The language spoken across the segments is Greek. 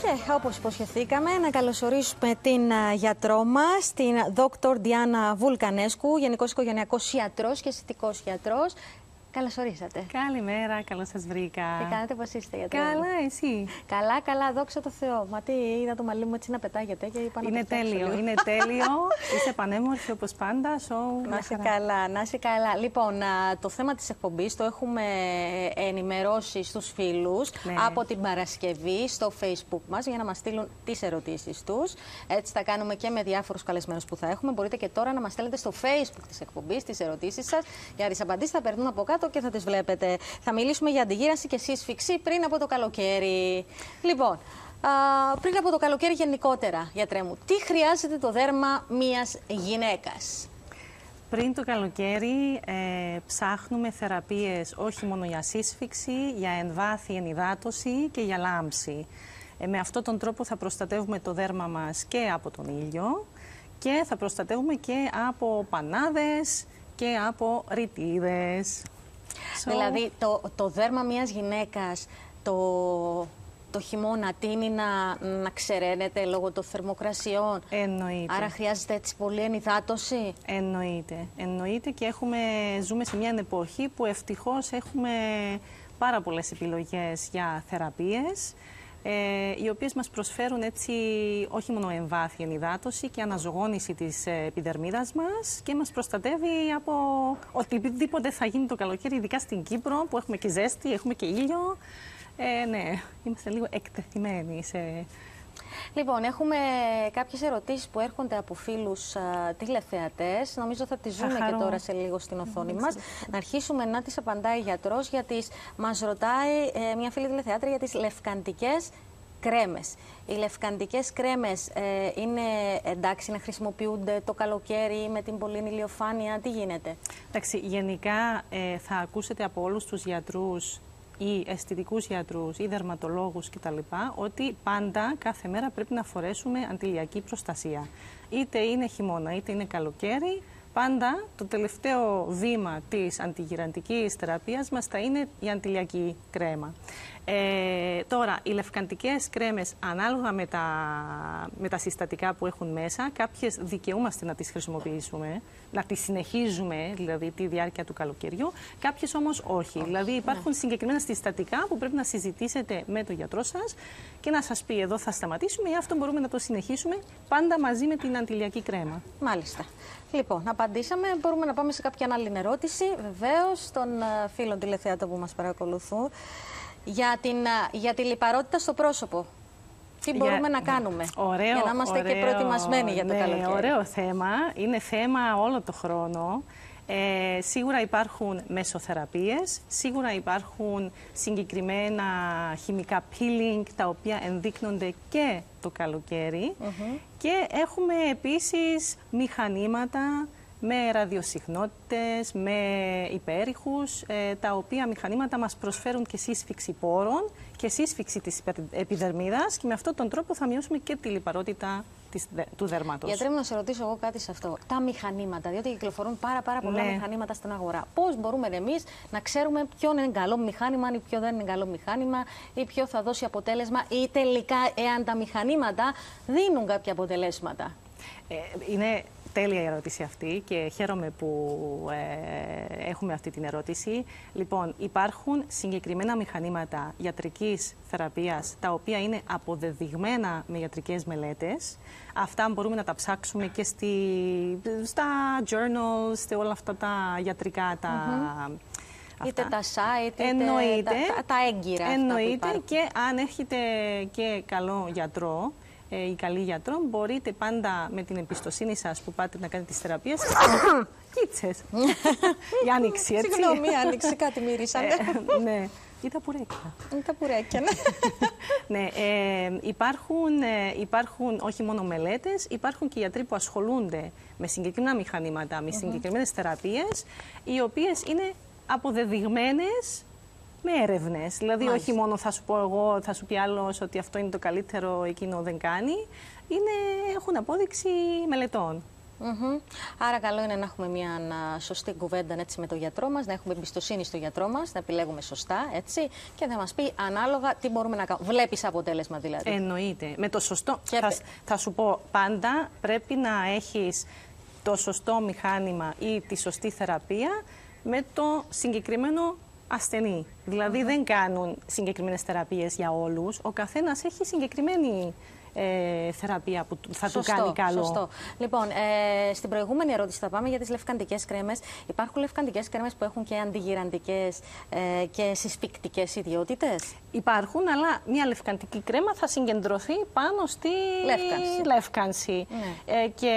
Και όπως υποσχεθήκαμε, να καλωσορίσουμε την γιατρό μας, την Dr. Diana Vulcanescu, γενικός οικογενειακός ιατρός και αισθητικός γιατρός. Καλώς ορίσατε. Καλημέρα, καλώς σας βρήκα. Τι κάνετε, πώς είστε, γιατρέ? Καλά, εσύ? Καλά, καλά, δόξα τω Θεώ. Μα τι, είδα το μαλλί μου έτσι να πετάγεται και είπα να είναι τέλειο, είναι τέλειο. Είσαι πανέμορφη όπως πάντα. Να είσαι καλά, να είσαι καλά. Λοιπόν, το θέμα της εκπομπής το έχουμε ενημερώσει στους φίλους από την Παρασκευή στο Facebook μας για να μας στείλουν τις ερωτήσεις τους. Έτσι θα κάνουμε και με διάφορους καλεσμένους που θα έχουμε. Μπορείτε και τώρα να μας στέλνετε στο Facebook της εκπομπής τις ερωτήσεις σας. Για τις απαντήσεις θα περνούν από κάτω και θα τις βλέπετε. Θα μιλήσουμε για αντιγύρανση και σύσφυξη πριν από το καλοκαίρι. Λοιπόν, πριν από το καλοκαίρι γενικότερα, γιατρέ μου, τι χρειάζεται το δέρμα μιας γυναίκας? Πριν το καλοκαίρι ψάχνουμε θεραπείες όχι μόνο για σύσφυξη, για εμβάθυνση, ενυδάτωση και για λάμψη. Με αυτόν τον τρόπο θα προστατεύουμε το δέρμα μας και από τον ήλιο και θα προστατεύουμε και από πανάδες και από ρητίδες. Δηλαδή το δέρμα μιας γυναίκας το χειμώνα τείνει να ξεραίνεται λόγω των θερμοκρασιών. Εννοείται. Άρα χρειάζεται έτσι πολύ ενυδάτωση. Εννοείται και ζούμε σε μια εποχή που ευτυχώς έχουμε πάρα πολλές επιλογές για θεραπείες, οι οποίες μας προσφέρουν έτσι όχι μόνο εμβάθυνση, ενυδάτωση και αναζωγόνηση της επιδερμίδας μας και μας προστατεύει από οτιδήποτε θα γίνει το καλοκαίρι, ειδικά στην Κύπρο που έχουμε και ζέστη, έχουμε και ήλιο. Ναι, είμαστε λίγο εκτεθειμένοι σε... Λοιπόν, έχουμε κάποιες ερωτήσεις που έρχονται από φίλους τηλεθεατές. Νομίζω θα τις δούμε και τώρα σε λίγο στην οθόνη μας. Να αρχίσουμε να τις απαντάει η γιατρός, γιατί μας ρωτάει μια φίλη τηλεθεάτρια για τις λευκαντικές κρέμες. Οι λευκαντικές κρέμες είναι εντάξει να χρησιμοποιούνται το καλοκαίρι με την πολλή ηλιοφάνεια? Τι γίνεται? Εντάξει, γενικά θα ακούσετε από όλους τους γιατρούς ή αισθητικούς γιατρούς ή δερματολόγους κτλ. Ότι πάντα, κάθε μέρα πρέπει να φορέσουμε αντιλιακή προστασία. Είτε είναι χειμώνα είτε είναι καλοκαίρι, πάντα το τελευταίο βήμα της αντιγυραντικής θεραπείας μας θα είναι η αντιλιακή κρέμα. Τώρα, οι λευκαντικές κρέμες, ανάλογα με τα συστατικά που έχουν μέσα, κάποιες δικαιούμαστε να τις χρησιμοποιήσουμε, να τις συνεχίζουμε δηλαδή τη διάρκεια του καλοκαιριού, κάποιες όμως όχι. Δηλαδή υπάρχουν συγκεκριμένα συστατικά που πρέπει να συζητήσετε με τον γιατρό σας και να σας πει εδώ θα σταματήσουμε ή αυτό μπορούμε να το συνεχίσουμε πάντα μαζί με την αντιλιακή κρέμα. Μάλιστα. Λοιπόν, απαντήσαμε. Μπορούμε να πάμε σε κάποια άλλη ερώτηση, βεβαίως, των φίλων τηλεθεατών που μας παρακολουθούν. Για τη λιπαρότητα στο πρόσωπο. Τι μπορούμε να κάνουμε για να είμαστε και προετοιμασμένοι για το καλοκαίρι? Ωραίο θέμα. Είναι θέμα όλο το χρόνο. Σίγουρα υπάρχουν μεσοθεραπείες, σίγουρα υπάρχουν συγκεκριμένα χημικά peeling τα οποία ενδείκνονται και το καλοκαίρι και έχουμε επίσης μηχανήματα με ραδιοσυχνότητες, με υπέρηχους, τα οποία μηχανήματα μας προσφέρουν και σύσφυξη πόρων και σύσφυξη της επιδερμίδας και με αυτόν τον τρόπο θα μειώσουμε και τη λιπαρότητα του δέρματος. Γιατρέ μου, να σε ρωτήσω εγώ κάτι σε αυτό. Τα μηχανήματα, διότι κυκλοφορούν πάρα πολλά μηχανήματα στην αγορά. Πώς μπορούμε εμείς να ξέρουμε ποιο είναι καλό μηχάνημα ή ποιο δεν είναι καλό μηχάνημα ή ποιο θα δώσει αποτέλεσμα ή τελικά εάν τα μηχανήματα δίνουν κάποια αποτελέσματα? Είναι τέλεια η ερώτηση αυτή και χαίρομαι που έχουμε αυτή την ερώτηση. Λοιπόν, υπάρχουν συγκεκριμένα μηχανήματα ιατρικής θεραπείας τα οποία είναι αποδεδειγμένα με ιατρικές μελέτες. Αυτά μπορούμε να τα ψάξουμε και στα journals, σε όλα αυτά τα ιατρικά είτε τα site, είτε τα έγκυρα. Εννοείται, και αν έχετε και καλό γιατρό ή καλή γιατρό, μπορείτε πάντα με την εμπιστοσύνη σας που πάτε να κάνετε τις θεραπείες. Κίτσες. Η άνοιξη, έτσι. Συγγνώμη, άνοιξη, κάτι μύρισανε. Ναι. Ή τα πουρέκια. Τα πουρέκια, ναι. Ναι, υπάρχουν όχι μόνο μελέτες, υπάρχουν και γιατροί που ασχολούνται με συγκεκριμένα μηχανήματα, με συγκεκριμένες θεραπείες, οι οποίες είναι αποδεδειγμένες με έρευνες. Δηλαδή, όχι μόνο θα σου πω εγώ, θα σου πει άλλος ότι αυτό είναι το καλύτερο, εκείνο δεν κάνει. Έχουν απόδειξη μελετών. Άρα καλό είναι να έχουμε μια σωστή κουβέντα έτσι, με τον γιατρό μας, να έχουμε εμπιστοσύνη στο γιατρό μας, να επιλέγουμε σωστά έτσι, και θα μας πει ανάλογα τι μπορούμε να κάνουμε. Βλέπεις αποτέλεσμα δηλαδή. Εννοείται. Με το σωστό. Θα σου πω, πάντα πρέπει να έχεις το σωστό μηχάνημα ή τη σωστή θεραπεία με το συγκεκριμένο ασθενή. Δηλαδή δεν κάνουν συγκεκριμένες θεραπείες για όλους. Ο καθένας έχει συγκεκριμένη θεραπεία που θα του κάνει καλό. Σωστό. Λοιπόν, στην προηγούμενη ερώτηση θα πάμε για τις λευκαντικές κρέμες. Υπάρχουν λευκαντικές κρέμες που έχουν και αντιγυραντικές και συσφικτικές ιδιότητες. Υπάρχουν, αλλά μια λευκαντική κρέμα θα συγκεντρωθεί πάνω στη λεύκανση. Και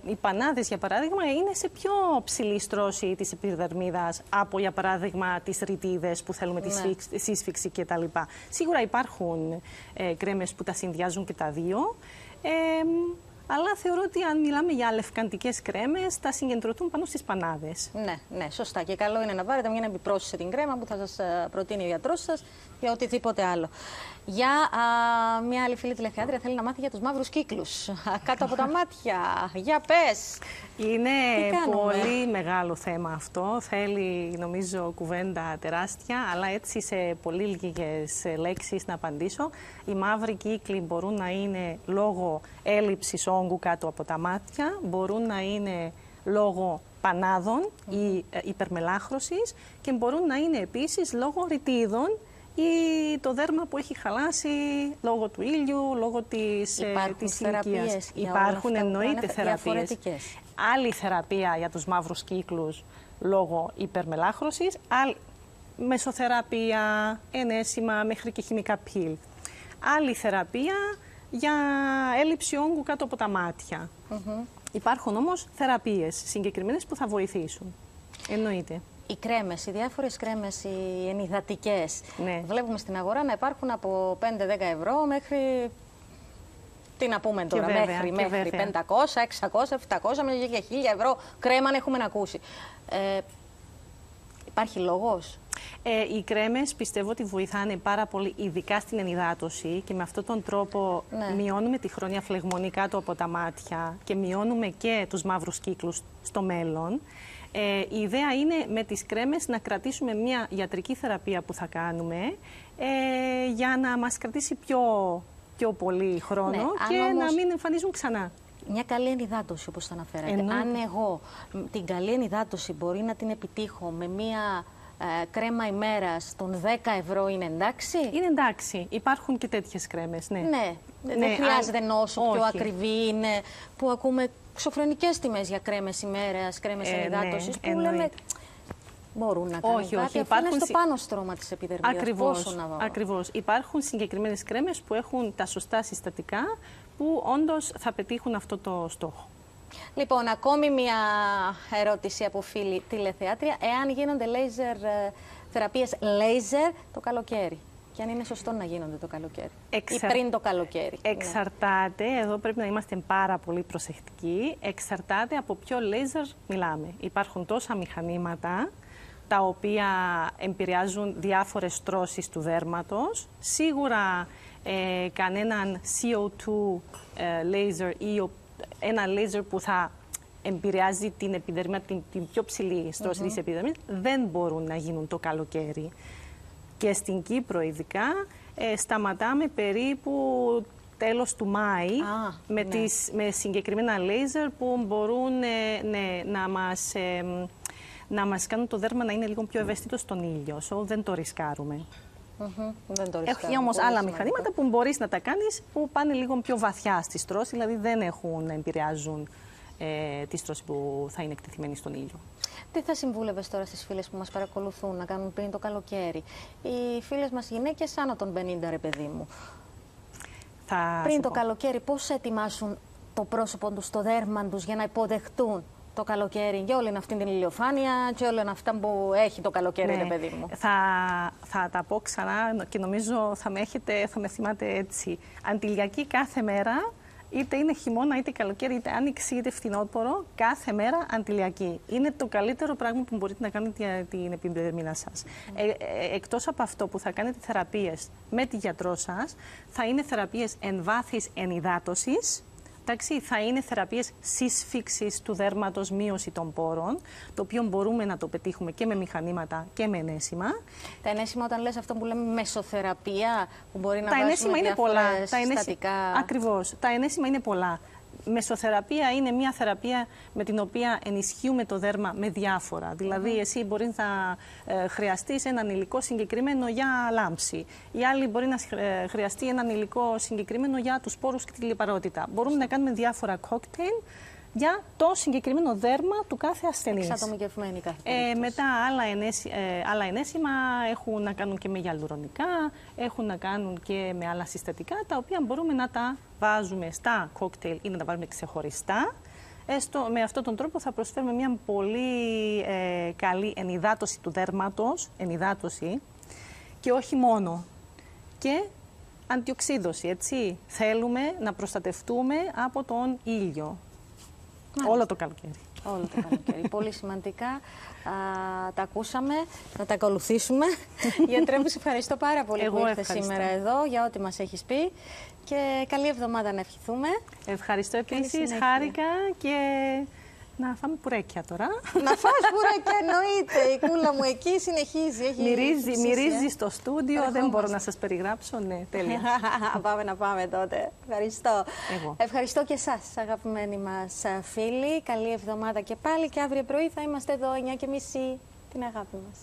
οι πανάδες, για παράδειγμα, είναι σε πιο ψηλή στρώση της επιδερμίδας από, για παράδειγμα, τις ρητίδες που θέλουμε τη σύσφιξη κτλ. Σίγουρα υπάρχουν κρέμες που τα συνδυάζουν και τα δύο. Αλλά θεωρώ ότι αν μιλάμε για λευκαντικές κρέμες, θα συγκεντρωθούν πάνω στις πανάδες. Ναι, σωστά. Και καλό είναι να πάρετε μια επιπρόσθεση σε την κρέμα που θα σας προτείνει ο γιατρός σας ή οτιδήποτε άλλο. Για μια άλλη φίλη τηλεθεάτρια θέλει να μάθει για τους μαύρους κύκλους κάτω από τα μάτια. Για πες! Είναι πολύ μεγάλο θέμα αυτό. Θέλει, νομίζω, κουβέντα τεράστια, αλλά έτσι σε πολύ λίγες λέξεις να απαντήσω. Οι μαύροι κύκλοι μπορούν να είναι λόγω έλλειψης όγκου κάτω από τα μάτια, μπορούν να είναι λόγω πανάδων ή υπερμελάχρωσης και μπορούν να είναι επίσης λόγω ρητίδων ή το δέρμα που έχει χαλάσει λόγω του ήλιου, λόγω της ηλικίας. Υπάρχουν εννοείται θεραπείες. Άλλη θεραπεία για τους μαύρους κύκλους λόγω υπερμελάχρωσης, μεσοθεραπεία, ενέσιμα μέχρι και χημικά πιλ. Άλλη θεραπεία για έλλειψη όγκου κάτω από τα μάτια. Υπάρχουν όμως θεραπείες συγκεκριμένες που θα βοηθήσουν. Εννοείται. Οι κρέμες, οι διάφορες κρέμες, οι ενυδατικές, βλέπουμε στην αγορά να υπάρχουν από 5-10 ευρώ μέχρι, τι να πούμε τώρα, μέχρι 500, 600, 700, μέχρι και 1000 ευρώ κρέμα αν έχουμε να ακούσει. Υπάρχει λόγος? Οι κρέμες πιστεύω ότι βοηθάνε πάρα πολύ, ειδικά στην ενυδάτωση, και με αυτόν τον τρόπο μειώνουμε τη χρόνια φλεγμονή κάτω από τα μάτια και μειώνουμε και τους μαύρους κύκλους στο μέλλον. Η ιδέα είναι με τις κρέμες να κρατήσουμε μια ιατρική θεραπεία που θα κάνουμε για να μας κρατήσει πιο πολύ χρόνο και όμως να μην εμφανίζουν ξανά. Μια καλή ενυδάτωση, όπως θα αναφέρατε. Αν εγώ την καλή ενυδάτωση μπορεί να την επιτύχω με μια κρέμα ημέρας των 10 ευρώ, είναι εντάξει? Είναι εντάξει. Υπάρχουν και τέτοιες κρέμες, δεν χρειάζεται νόσο πιο ακριβή είναι, που ακούμε ξοφρενικές τιμές για κρέμες ημέρας, κρέμες ενυδάτωσης, που λέμε μπορούν να κάνουν κάτι, αφού είναι στο πάνω στρώμα της επιδερμίδας. Ακριβώς. Υπάρχουν συγκεκριμένες κρέμες που έχουν τα σωστά συστατικά, που όντως θα πετύχουν αυτό το στόχο. Λοιπόν, ακόμη μια ερώτηση από φίλη τηλεθεάτρια. Εάν γίνονται θεραπείες λέιζερ το καλοκαίρι? Και αν είναι σωστό να γίνονται το καλοκαίρι ή πριν το καλοκαίρι? Εξαρτάται, εδώ πρέπει να είμαστε πάρα πολύ προσεκτικοί. Εξαρτάται από ποιο λέιζερ μιλάμε. Υπάρχουν τόσα μηχανήματα τα οποία επηρεάζουν διάφορες στρώσεις του δέρματος. Σίγουρα κανέναν CO2 laser ή ένα λέιζερ που θα επηρεάζει την επιδερμίδα, την πιο ψηλή στρώση της επιδερμίδας, δεν μπορούν να γίνουν το καλοκαίρι. Και στην Κύπρο ειδικά σταματάμε περίπου τέλος του Μάη με συγκεκριμένα λέιζερ που μπορούν να μας κάνουν το δέρμα να είναι λίγο πιο ευαίσθητο στον ήλιο. Δεν το ρισκάρουμε. Έχει όμως άλλα μηχανήματα που μπορείς να τα κάνεις που πάνε λίγο πιο βαθιά στη στρώση, δηλαδή δεν επηρεάζουν τη στρώση που θα είναι εκτεθειμένη στον ήλιο. Τι θα συμβούλευες τώρα στις φίλες που μας παρακολουθούν να κάνουν πριν το καλοκαίρι? Οι φίλες μας γυναίκες άνω των 50, ρε παιδί μου. Πριν το καλοκαίρι, πώς ετοιμάσουν το πρόσωπο τους, το δέρμα τους, για να υποδεχτούν το καλοκαίρι, για όλη αυτή την ηλιοφάνεια και όλα αυτά που έχει το καλοκαίρι, ρε παιδί μου? Θα τα πω ξανά και νομίζω θα με θυμάται έτσι. Αντιλιακή κάθε μέρα, είτε είναι χειμώνα, είτε καλοκαίρι, είτε άνοιξη, είτε φθινόπωρο, κάθε μέρα αντιλιακή. Είναι το καλύτερο πράγμα που μπορείτε να κάνετε για την επιδερμίδα σας. Εκτός από αυτό που θα κάνετε θεραπείες με τη γιατρό σας, θα είναι θεραπείες εμβάθυνσης ενυδάτωσης, Εντάξει, θα είναι θεραπείες σύσφυξης του δέρματος, μείωση των πόρων, το οποίο μπορούμε να το πετύχουμε και με μηχανήματα και με ενέσιμα. Τα ενέσιμα, όταν λες αυτό που λέμε μεσοθεραπεία, που μπορεί να τα ενέσιμα είναι πολλά. Συστατικά. Ακριβώς. Τα ενέσιμα είναι πολλά. Μεσοθεραπεία είναι μια θεραπεία με την οποία ενισχύουμε το δέρμα με διάφορα. Δηλαδή, εσύ μπορεί να χρειαστείς έναν υλικό συγκεκριμένο για λάμψη. Η άλλη μπορεί να χρειαστεί έναν υλικό συγκεκριμένο για τους πόρους και τη λιπαρότητα. Μπορούμε να κάνουμε διάφορα κόκτέιλ για το συγκεκριμένο δέρμα του κάθε ασθενή. Εξατομικευμένη κάθε περίπτωση. Μετά άλλα ενέσιμα έχουν να κάνουν και με γυαλουρονικά, έχουν να κάνουν και με άλλα συστατικά, τα οποία μπορούμε να τα βάζουμε στα κόκτέιλ ή να τα βάλουμε ξεχωριστά. Με αυτόν τον τρόπο θα προσφέρουμε μια πολύ καλή ενυδάτωση του δέρματος, ενυδάτωση, και όχι μόνο. Και αντιοξίδωση, έτσι. Θέλουμε να προστατευτούμε από τον ήλιο. Όλο το καλοκαίρι. Όλο το καλοκαίρι. Πολύ σημαντικά. Τα ακούσαμε, να τα ακολουθήσουμε. Γιατρέ μου, σε ευχαριστώ πάρα πολύ που ήρθες σήμερα εδώ, για ό,τι μας έχεις πει. Και καλή εβδομάδα να ευχηθούμε. Ευχαριστώ επίσης, χάρηκα, και να φάμε πουρέκια τώρα. Να φας πουρέκια, εννοείται. Η κούλα μου εκεί συνεχίζει. Μυρίζει στο στούντιο, δεν μπορώ να σας περιγράψω. Ναι, τέλεια. Πάμε να πάμε τότε. Ευχαριστώ. Ευχαριστώ και εσάς, αγαπημένοι μας φίλοι. Καλή εβδομάδα και πάλι, και αύριο πρωί θα είμαστε εδώ 9:30. Την αγάπη μας.